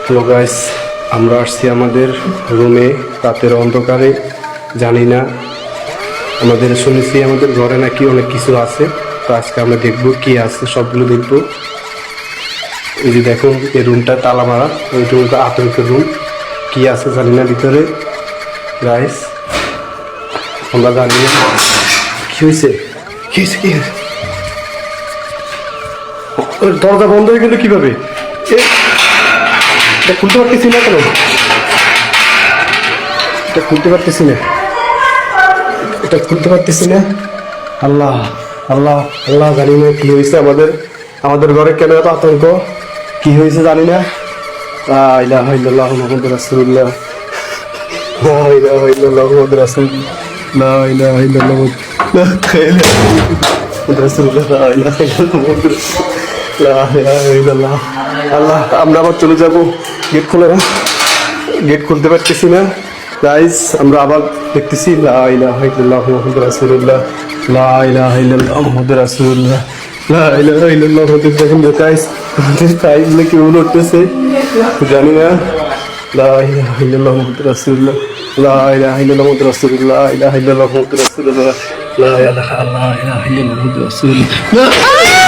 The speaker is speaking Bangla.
হ্যালো গাইস, আমরা আসছি আমাদের রুমে রাতের অন্ধকারে। জানি না, আমাদের শুনেছি আমাদের ঘরে নাকি অনেক কিছু আছে। তো আজকে আমরা দেখবো কি আছে, সবগুলো দেখবো। এই যে দেখুন, এই রুমটা তালা মারা, ওই রুমটা আতঙ্কের রুম। কি আছে জানি না ভিতরে গাইস, আমরা জানি না। কি হয়েছে, কি হয়েছে, কি হয়েছে? দরজা বন্ধ হয়ে গেল কিভাবে? এটা খুলতে পারতেছি না কেন? এটা খুলতে পারতেছি না, এটা খুলতে পারতেছি না। আল্লাহ আল্লাহ আল্লাহ, জানি না কি হয়েছে আমাদের। আমাদের ঘরে কেন এত আতঙ্ক? কি হয়েছে জানি না। লা ইলাহা ইল্লাল্লাহু মুহাম্মাদুর রাসূলুল্লাহ, লা ইলাহা ইল্লাল্লাহু মুহাম্মাদুর রাসূলুল্লাহ, লা ইলাহা ইল্লাল্লাহু মুহাম্মাদুর রাসূলুল্লাহ, লা ইলাহা ইল্লাল্লাহু মুহাম্মাদুর রাসূলুল্লাহ, লা ইলাহা ইল্লাল্লাহ। আল্লাহ, আমরা আবার চলে যাব। গেট খুলে না, গেট খুলতে পারতেছি না গাইস। আমরা আবার দেখতেছি লা ইলাহা ইল্লাল্লাহু মুহাম্মাদুর রাসূলুল্লাহ, লা ইলাহা ইল্লাল্লাহু মুহাম্মাদুর রাসূলুল্লাহ, লা ইলাহা ইল্লাল্লাহু মুহাম্মাদুর রাসূলুল্লাহ। গাইস, আমাদের টাইম নাকি উঠতেছে, জানি না। লা ইলাহা ইল্লাল্লাহু মুহাম্মাদুর রাসূলুল্লাহ, লা ইলাহা ইল্লাল্লাহু মুহাম্মাদুর রাসূলুল্লাহ, লা ইলাহা ইল্লাল্লাহু মুহাম্মাদুর রাসূলুল্লাহ, লা ইলাহা ইল্লাল্লাহু মুহাম্মাদুর রাসূলুল্লাহ।